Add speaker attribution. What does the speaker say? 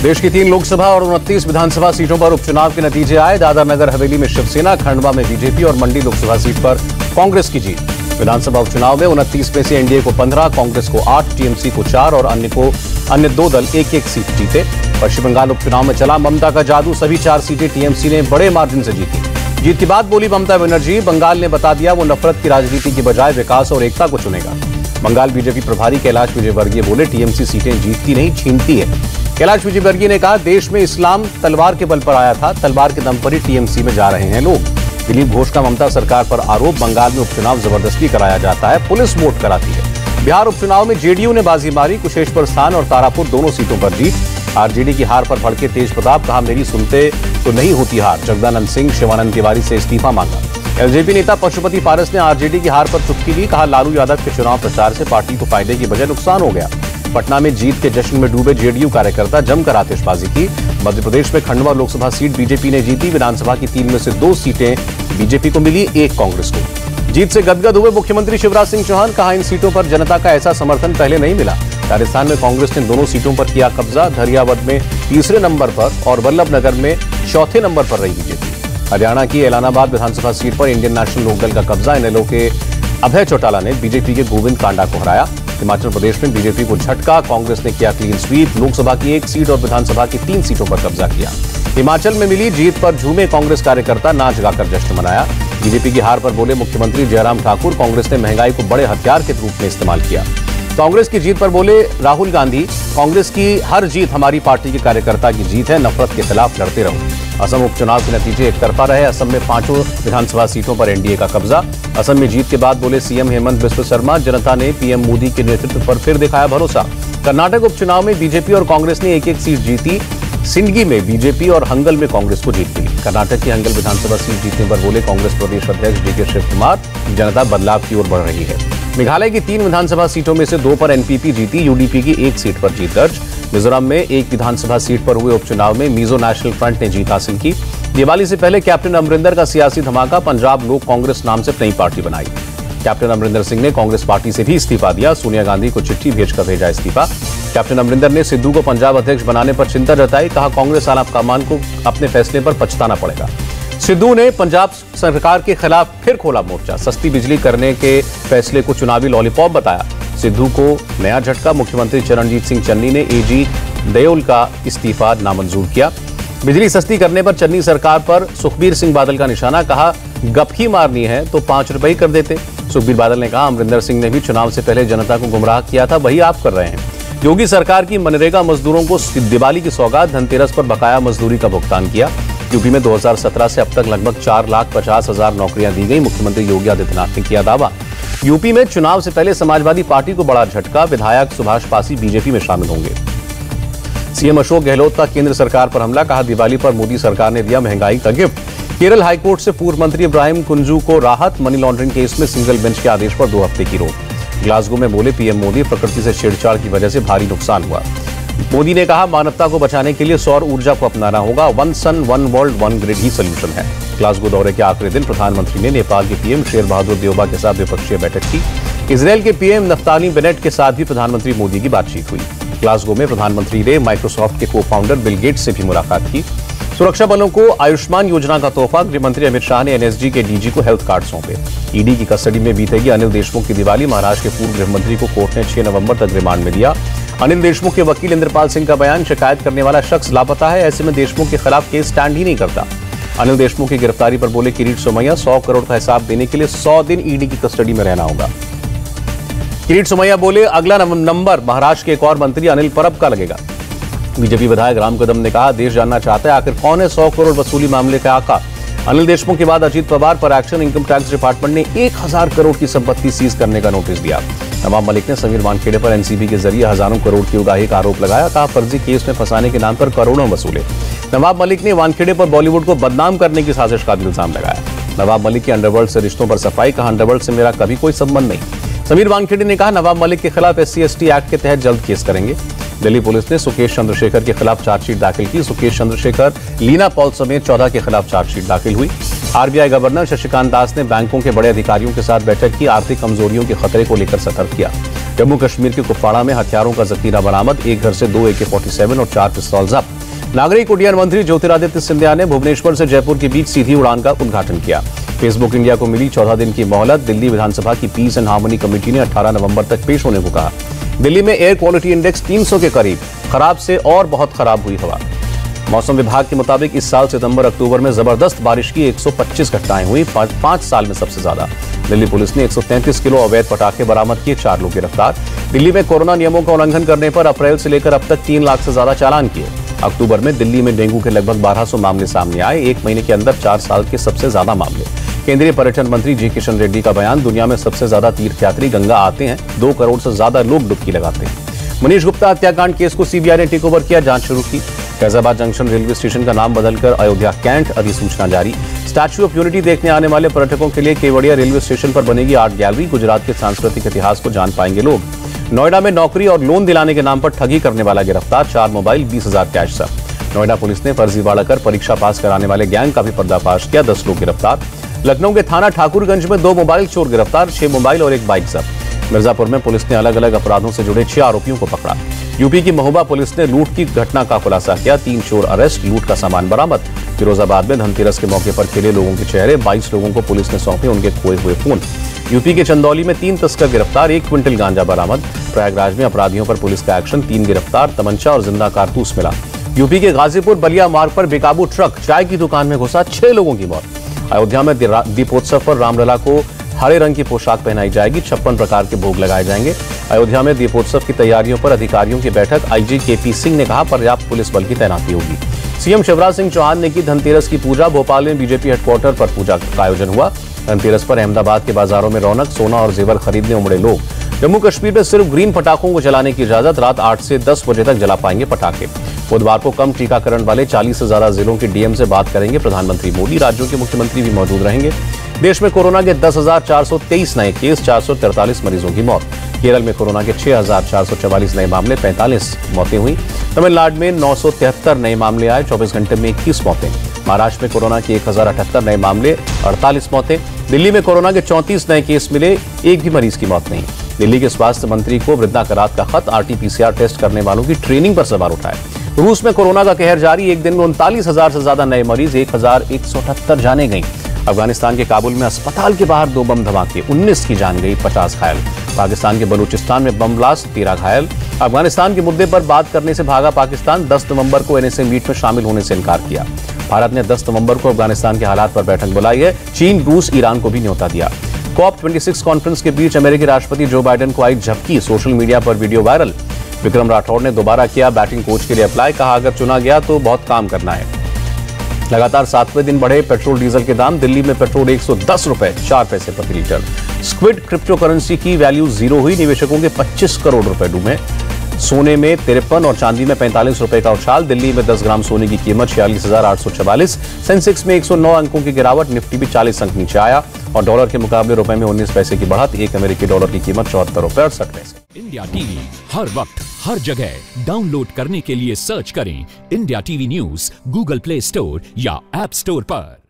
Speaker 1: देश की 3 लोकसभा और 29 विधानसभा सीटों पर उपचुनाव के नतीजे आए। दादर नगर हवेली में शिवसेना, खंडवा में बीजेपी और मंडी लोकसभा सीट पर कांग्रेस की जीत। विधानसभा उपचुनाव में 29 में से एनडीए को 15, कांग्रेस को 8, टीएमसी को 4 और अन्य 2 दल एक सीट जीते। पश्चिम बंगाल उपचुनाव में चला ममता का जादू, सभी 4 सीटें टीएमसी ने बड़े मार्जिन से जीती। जीत के बाद बोली ममता बनर्जी, बंगाल ने बता दिया वो नफरत की राजनीति की बजाय विकास और एकता को चुनेगा। बंगाल बीजेपी प्रभारी कैलाश विजयवर्गीय बोले, टीएमसी सीटें जीतती नहीं छीनती है। कैलाश विजयवर्गीय ने कहा, देश में इस्लाम तलवार के बल पर आया था, तलवार के दम पर ही टीएमसी में जा रहे हैं लोग। दिलीप घोष का ममता सरकार पर आरोप, बंगाल में उपचुनाव जबरदस्ती कराया जाता है, पुलिस वोट कराती है। बिहार उपचुनाव में जेडीयू ने बाजी मारी, कुशेश्वर स्थान और तारापुर दोनों सीटों पर जीत। आरजेडी की हार पर भड़के तेज प्रताप, कहा मेरी सुनते तो नहीं होती हार। जगदानंद सिंह शिवानंद तिवारी से इस्तीफा मांगा। एलजेपी नेता पशुपति पारस ने आरजेडी की हार पर चुटकी दी, कहा लालू यादव के चुनाव प्रचार से पार्टी को फायदे की बजाय नुकसान हो गया। पटना में जीत के जश्न में डूबे जेडीयू कार्यकर्ता, जमकर आतिशबाजी की। मध्य प्रदेश में खंडवा लोकसभा सीट बीजेपी ने जीती। विधानसभा की 3 में से 2 सीटें बीजेपी को मिली, 1 कांग्रेस को। जीत से गदगद हुए मुख्यमंत्री शिवराज सिंह चौहान, कहा इन सीटों पर जनता का ऐसा समर्थन पहले नहीं मिला। राजस्थान में कांग्रेस ने दोनों सीटों पर किया कब्जा, धरियावद में 3रे नंबर पर और वल्लभनगर में 4थे नंबर पर रही बीजेपी। हरियाणा की एलानाबाद विधानसभा सीट पर इंडियन नेशनल लोकदल का कब्जा, इनेलो के अभय चौटाला ने बीजेपी के गोविंद कांडा को हराया। हिमाचल प्रदेश में बीजेपी को झटका, कांग्रेस ने किया क्लीन स्वीप, लोकसभा की 1 सीट और विधानसभा की 3 सीटों पर कब्जा किया। हिमाचल में मिली जीत पर झूमे कांग्रेस कार्यकर्ता, नाच गाकर जश्न मनाया। बीजेपी की हार पर बोले मुख्यमंत्री जयराम ठाकुर, कांग्रेस ने महंगाई को बड़े हथियार के रूप में इस्तेमाल किया। कांग्रेस की जीत पर बोले राहुल गांधी, कांग्रेस की हर जीत हमारी पार्टी के कार्यकर्ता की जीत है, नफरत के खिलाफ लड़ते रहो। असम उपचुनाव के नतीजे एक तरफा रहे। असम में 5 विधानसभा सीटों पर एनडीए का कब्जा। असम में जीत के बाद बोले सीएम हेमंत बिस्व शर्मा, जनता ने पीएम मोदी के नेतृत्व पर फिर दिखाया भरोसा। कर्नाटक उपचुनाव में बीजेपी और कांग्रेस ने 1 सीट जीती। सिंदगी में बीजेपी और हंगल में कांग्रेस को जीत मिली। कर्नाटक की हंगल विधानसभा सीट जीतने पर बोले कांग्रेस प्रदेश अध्यक्ष डीके शिव कुमार, जनता बदलाव की ओर बढ़ रही है। मेघालय की 3 विधानसभा सीटों में से 2 पर एनपीपी जीती। यूडीपी की 1 सीट पर जीत दर्ज। मिजोरम में 1 विधानसभा सीट पर हुए उपचुनाव में मिजो नेशनल फ्रंट ने जीत हासिल की। दिवाली से पहले कैप्टन अमरिंदर का सियासी धमाका, पंजाब लोक कांग्रेस नाम से नई पार्टी बनाई। कैप्टन अमरिंदर सिंह ने कांग्रेस पार्टी से भी इस्तीफा दिया, सोनिया गांधी को चिट्ठी भेजकर भेजा इस्तीफा। कैप्टन अमरिंदर ने सिद्धू को पंजाब अध्यक्ष बनाने पर चिंता जताई, कहा कांग्रेस आलाकमान को अपने फैसले पर पछताना पड़ेगा। सिद्धू ने पंजाब सरकार के खिलाफ फिर खोला मोर्चा, सस्ती बिजली करने के फैसले को चुनावी लॉलीपॉप बताया। सिद्धू को नया झटका, मुख्यमंत्री चरणजीत सिंह चन्नी ने एजी दयोल का इस्तीफा नामंजूर किया। बिजली सस्ती करने पर चन्नी सरकार पर सुखबीर सिंह बादल का निशाना, कहा गपही मारनी है तो 5 रुपए ही कर देते। सुखबीर बादल ने कहा अमरिंदर सिंह ने भी चुनाव से पहले जनता को गुमराह किया था, वही आप कर रहे हैं। योगी सरकार की मनरेगा मजदूरों को दिवाली की सौगात, धनतेरस पर बकाया मजदूरी का भुगतान किया। यूपी में 2017 से अब तक लगभग 4,50,000 नौकरियां दी गई, मुख्यमंत्री योगी आदित्यनाथ ने किया दावा। यूपी में चुनाव से पहले समाजवादी पार्टी को बड़ा झटका, विधायक सुभाष पासी बीजेपी में शामिल होंगे। सीएम अशोक गहलोत का केंद्र सरकार पर हमला, कहा दिवाली पर मोदी सरकार ने दिया महंगाई का गिफ्ट। केरल हाईकोर्ट से पूर्व मंत्री इब्राहिम कुंजू को राहत, मनी लॉन्ड्रिंग केस में सिंगल बेंच के आदेश पर 2 हफ्ते की रोक। ग्लासगो में बोले पीएम मोदी, प्रकृति से छेड़छाड़ की वजह से भारी नुकसान हुआ। मोदी ने कहा मानवता को बचाने के लिए सौर ऊर्जा को अपनाना होगा, 1 सन 1 वर्ल्ड 1 ग्रिड ही सोल्यूशन है। ग्लासगो दौरे के आखिरी दिन प्रधानमंत्री ने नेपाल के पीएम शेर बहादुर देउबा के साथ द्विपक्षीय बैठक की। इजरायल के पीएम नफ्ताली बेनेट के साथ भी प्रधानमंत्री मोदी की बातचीत हुई। ग्लासगो में प्रधानमंत्री ने माइक्रोसॉफ्ट के को फाउंडर बिल गेट्स से भी मुलाकात की। सुरक्षा बलों को आयुष्मान योजना का तोहफा, गृहमंत्री अमित शाह ने एनएसजी के डीजी को हेल्थ कार्ड सौंपे। ईडी की कस्टडी में बीतेगी अनिल देशमुख की दिवाली, महाराष्ट्र के पूर्व गृहमंत्री को कोर्ट ने 6 नवंबर तक रिमांड में दिया। अनिल देशमुख के वकील इंद्रपाल सिंह का बयान, शिकायत करने वाला शख्स लापता है, ऐसे में देशमुख के खिलाफ केस स्टैंड ही नहीं करता। अनिल देशमुख की गिरफ्तारी पर बोले किरीट सोमैया, 100 करोड़ का हिसाब देने के लिए 100 दिन ईडी की कस्टडी में रहना होगा। किरीट सोमैया बोले अगला नंबर महाराष्ट्र के एक और मंत्री अनिल परब का लगेगा। बीजेपी विधायक राम कदम ने कहा देश जानना चाहता है आखिर कौन है 100 करोड़ वसूली मामले का आका। अनिल देशमुख के बाद अजीत पवार पर एक्शन, इनकम टैक्स डिपार्टमेंट ने 1000 करोड़ की संपत्ति सीज करने का नोटिस दिया। नवाब मलिक ने समीर वानखेड़े पर एनसीबी के जरिए हजारों करोड़ की उगाही का आरोप लगाया, कहा फर्जी केस में फंसाने के नाम पर करोड़ों वसूले। नवाब मलिक ने वानखेड़े पर बॉलीवुड को बदनाम करने की साजिश का इल्जाम लगाया। नवाब मलिक के अंडरवर्ल्ड से रिश्तों पर सफाई, कहा अंडरवर्ल्ड से मेरा कभी कोई संबंध नहीं। समीर वानखेड़े ने कहा नवाब मलिक के खिलाफ SC/ST एक्ट के तहत जल्द केस करेंगे। दिल्ली पुलिस ने सुकेश चंद्रशेखर के खिलाफ चार्जशीट दाखिल की। सुकेश चंद्रशेखर, लीना पॉल समेत 14 के खिलाफ चार्जशीट दाखिल हुई। आरबीआई गवर्नर शक्तिकांत दास ने बैंकों के बड़े अधिकारियों के साथ बैठक की। आर्थिक कमजोरियों के खतरे को लेकर सतर्क किया। जम्मू कश्मीर के कुपवाड़ा में हथियारों का जखीरा बरामद। एक घर से 2 AK-47 और 4 पिस्तौल जब्त। नागरिक उड्डयन मंत्री ज्योतिरादित्य सिंधिया ने भुवनेश्वर से जयपुर के बीच सीधी उड़ान का उद्घाटन किया। फेसबुक इंडिया को मिली 14 दिन की मोहलत। दिल्ली विधानसभा की पीस एंड हार्मनी कमेटी ने 18 नवंबर तक पेश होने को कहा। दिल्ली में एयर क्वालिटी इंडेक्स 300 के करीब। खराब से और बहुत खराब हुई हवा। मौसम विभाग के मुताबिक इस साल सितंबर-अक्टूबर में जबरदस्त बारिश की 125 घटनाएं हुई, 5 साल में सबसे ज्यादा। दिल्ली पुलिस ने 133 किलो अवैध पटाखे बरामद किए, 4 लोग गिरफ्तार। दिल्ली में कोरोना नियमों का उल्लंघन करने पर अप्रैल से लेकर अब तक 3 लाख से ज्यादा चालान किए। अक्टूबर में दिल्ली में डेंगू के लगभग 1200 मामले सामने आए, 1 महीने के अंदर 4 साल के सबसे ज्यादा मामले। केंद्रीय पर्यटन मंत्री जी किशन रेड्डी का बयान, दुनिया में सबसे ज्यादा तीर्थयात्री गंगा आते हैं, 2 करोड़ से ज्यादा लोग डुबकी लगाते हैं। मनीष गुप्ता हत्याकांड केस को सीबीआई ने टेक ओवर किया, जांच शुरू की। फैजाबाद जंक्शन रेलवे स्टेशन का नाम बदलकर अयोध्या कैंट, अधिसूचना जारी। स्टैच्यू ऑफ यूनिटी देखने आने वाले पर्यटकों के लिए केवड़िया रेलवे स्टेशन पर बनेगी आर्ट गैलरी। गुजरात के सांस्कृतिक इतिहास को जान पाएंगे लोग। नोएडा में नौकरी और लोन दिलाने के नाम पर ठगी करने वाला गिरफ्तार, 4 मोबाइल 20,000 कैश जब्त। नोएडा पुलिस ने फर्जीवाड़ा कर परीक्षा पास कराने वाले गैंग का भी पर्दाफाश किया, 10 लोग गिरफ्तार। लखनऊ के थाना ठाकुरगंज में 2 मोबाइल चोर गिरफ्तार, 6 मोबाइल और 1 बाइक जब्त। मिर्जापुर में पुलिस ने अलग अलग अपराधों से जुड़े 6 आरोपियों को पकड़ा। यूपी की महोबा पुलिस ने लूट की घटना का खुलासा किया, 3 चोर अरेस्ट, लूट का सामान बरामद। फिरोजाबाद में धनतेरस के मौके पर खिले लोगों के चेहरे, 22 लोगों को पुलिस ने सौंपे उनके खोए हुए फोन। यूपी के चंदौली में 3 तस्कर गिरफ्तार, 1 क्विंटल गांजा बरामद। प्रयागराज में अपराधियों पर पुलिस का एक्शन, 3 गिरफ्तार, तमंचा और जिंदा कारतूस मिला। यूपी के गाजीपुर बलिया मार्ग पर बेकाबू ट्रक चाय की दुकान में घुसा, 6 लोगों की मौत। अयोध्या में दीपोत्सव पर रामलला को हरे रंग की पोशाक पहनाई जाएगी, 56 प्रकार के भोग लगाए जाएंगे। अयोध्या में दीपोत्सव की तैयारियों पर अधिकारियों की बैठक, आईजी केपी सिंह ने कहा पर्याप्त पुलिस बल की तैनाती होगी। सीएम शिवराज सिंह चौहान ने की धनतेरस की पूजा। भोपाल में बीजेपी हेडक्वार्टर पर पूजा का आयोजन हुआ। धनतेरस पर अहमदाबाद के बाजारों में रौनक, सोना और जेवर खरीदने उमड़े लोग। जम्मू कश्मीर में सिर्फ ग्रीन पटाखों को जलाने की इजाजत, रात 8 से 10 बजे तक जला पाएंगे पटाखे। बुधवार को कम टीकाकरण वाले 40 से ज्यादा जिलों के डीएम से बात करेंगे प्रधानमंत्री मोदी। राज्यों के मुख्यमंत्री भी मौजूद रहेंगे। देश में कोरोना के 10,423 नए केस, 443 मरीजों की मौत। केरल में कोरोना के 6,444 नए मामले, 45 मौतें हुई। तमिलनाडु में 973 नए मामले आए, 24 घंटे में 21 मौतें। महाराष्ट्र में कोरोना के 1078 नए मामले, 48 मौतें। दिल्ली में कोरोना के 34 नए केस मिले, एक भी मरीज की मौत नहीं। दिल्ली के स्वास्थ्य मंत्री को वृंदा करात का खत, RT-PCR टेस्ट करने वालों की ट्रेनिंग पर सवाल उठाए। रूस में कोरोना का कहर जारी, एक दिन में 39,000 से ज्यादा नए मरीज, 1,178 जाने गई। अफगानिस्तान के काबुल में अस्पताल के बाहर 2 बम धमाके, 19 की जान गई, 50 घायल। पाकिस्तान के बलूचिस्तान में बम ब्लास्ट, 13 घायल। अफगानिस्तान के मुद्दे पर बात करने से भागा पाकिस्तान, 10 नवंबर को NSA मीट में शामिल होने से इनकार किया। भारत ने 10 नवंबर को अफगानिस्तान के हालात पर बैठक बुलाई है। चीन, रूस, ईरान को भी न्योता दिया। COP26 कॉन्फ्रेंस के बीच अमेरिकी राष्ट्रपति जो बाइडेन को आई झपकी, सोशल मीडिया पर वीडियो वायरल। विक्रम राठौड़ ने दोबारा किया बैटिंग कोच के लिए अप्लाई, कहा अगर चुना गया तो बहुत काम करना है। लगातार 7वें दिन बढ़े पेट्रोल डीजल के दाम। दिल्ली में पेट्रोल 110 रुपए 4 पैसे प्रति लीटर। स्क्विड क्रिप्टो करेंसी की वैल्यू 0 हुई, निवेशकों के 25 करोड़ रुपए डूबे। सोने में 53 और चांदी में 45 रुपए का उछाल। दिल्ली में 10 ग्राम सोने की कीमत 46,844। सेंसेक्स में 109 अंकों की गिरावट, निफ्टी भी 40 अंक नीचे आया और डॉलर के मुकाबले रुपए में 19 पैसे की बढ़त। 1 अमेरिकी डॉलर की कीमत 74 रुपए 68 पैसे।
Speaker 2: इंडिया टीवी हर वक्त हर जगह डाउनलोड करने के लिए सर्च करें India TV news Google play store या ऐप स्टोर पर।